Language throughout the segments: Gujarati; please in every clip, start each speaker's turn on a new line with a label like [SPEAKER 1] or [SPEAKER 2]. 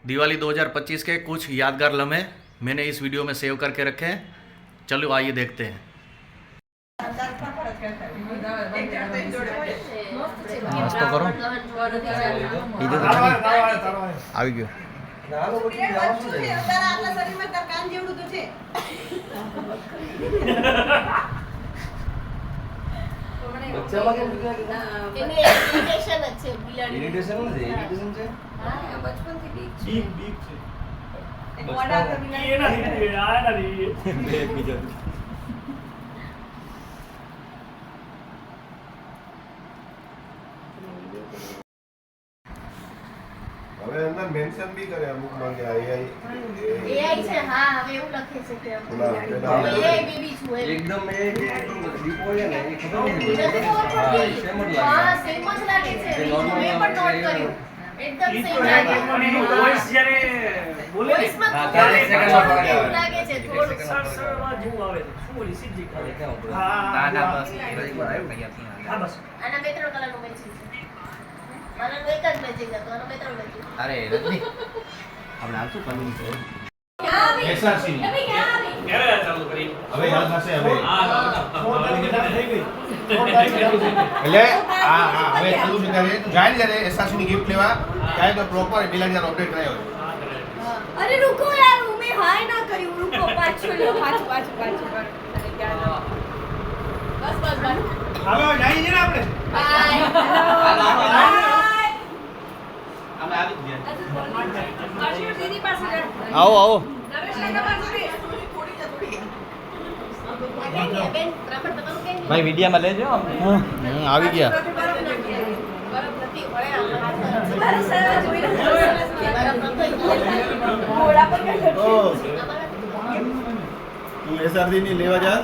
[SPEAKER 1] दिवाली 2025 के कुछ यादगार लम्हे मैंने इस वीडियो में सेव करके रखे हैं। चलो आइए देखते हैं। नास्तो करो આવી ગયો
[SPEAKER 2] હવે અંદર મેન્શન બી કરે અમુક માં કે AI
[SPEAKER 3] છે. હા હવે એવું લખે છે કે AI બેબી છું
[SPEAKER 4] એકદમ એ ડીપો છે ને એ ખબર નથી
[SPEAKER 3] હા સેમ જ લાગે છે. મેં પણ નોટ કર્યું એકદમ સેમ લાગે છે.
[SPEAKER 5] વોઇસ જ્યારે બોલે ને
[SPEAKER 3] વોઇસમાં
[SPEAKER 4] ત્યારે
[SPEAKER 3] થોડું
[SPEAKER 4] second માં
[SPEAKER 3] એવું લાગે છે થોડું
[SPEAKER 5] સરસરવા જેવું આવે છે. શું બોલી સીધી ખાલી.
[SPEAKER 4] હા
[SPEAKER 5] હા
[SPEAKER 4] બસ
[SPEAKER 5] બસ.
[SPEAKER 3] આના બે ત્રણ કલરનું મેચિંગ છે. મારાનું એક જ મેચિંગ હતું આનું બે ત્રણ મેચિંગ.
[SPEAKER 4] અરે રજની આપણે આવશું કરવું છે
[SPEAKER 2] SRC
[SPEAKER 5] ક્યારે ચાલુ કરી?
[SPEAKER 2] હવે યાદ થશે હવે
[SPEAKER 5] થઈ ગઈ.
[SPEAKER 2] એટલે આ હવે ચાલુ છે ત્યારે તું જાય ને જ્યારે SRC ની ગિફ્ટ લેવા ત્યારે તો પ્રોપર બિલાડી નો અપડેટ કરાયો
[SPEAKER 6] अरे रुको यार मैं हाय ना करी रुको पाछो लो पाछो बस
[SPEAKER 5] હાલો જાય છે ને આપણે.
[SPEAKER 4] અમે આવી જ ગયા
[SPEAKER 6] दीदी पास
[SPEAKER 1] આવો આવો
[SPEAKER 6] नरेश का पास भी
[SPEAKER 3] બેન બરાબર તમારું કેમ
[SPEAKER 4] ભાઈ વિડિયામાં લેજો
[SPEAKER 1] આવી ગયા
[SPEAKER 3] બરાબર નથી ભણે
[SPEAKER 6] अरे सर जोई घोड़ा पर क्या
[SPEAKER 2] ઓ તું SRC ની લેવા જા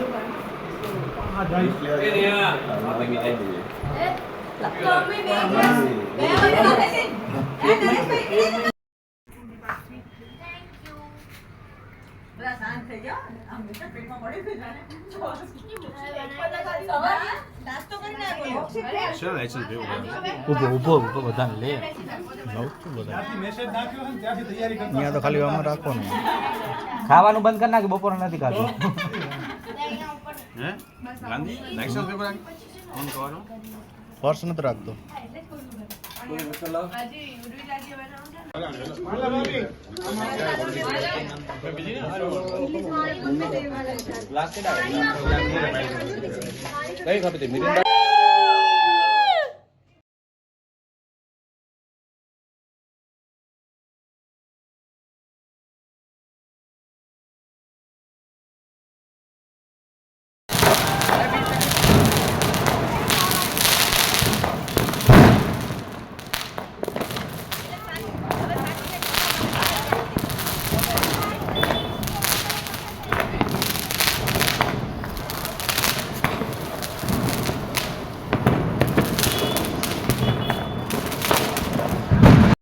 [SPEAKER 5] હા જાય. એ રે હા.
[SPEAKER 6] तो मैं नरेश भाई बड़ा शांत થઈ ગયો આમ તો પેટમાં પડી ગઈ જાણે નાસ્તો કરીને આવ્યો
[SPEAKER 2] ચલ એક્શન ભેગો
[SPEAKER 1] ઊભો ઊભો ઊભો બધાને લે નવ શું બધા
[SPEAKER 5] ત્યાંથી મેસેજ નાખ્યો ને ત્યાંથી તૈયારી કરતા.
[SPEAKER 1] અહીંયા તો ખાલી આમાં રાખવાનું
[SPEAKER 4] ખાવાનું બંધ કરી નાખ બપોર નથી ખાતું
[SPEAKER 2] હે ગાંધી નેક્સ્ટ પેપર ફોન કરવાનો
[SPEAKER 1] પર્સ નથી રાખતો
[SPEAKER 4] કઈ ખપે મિરિંડા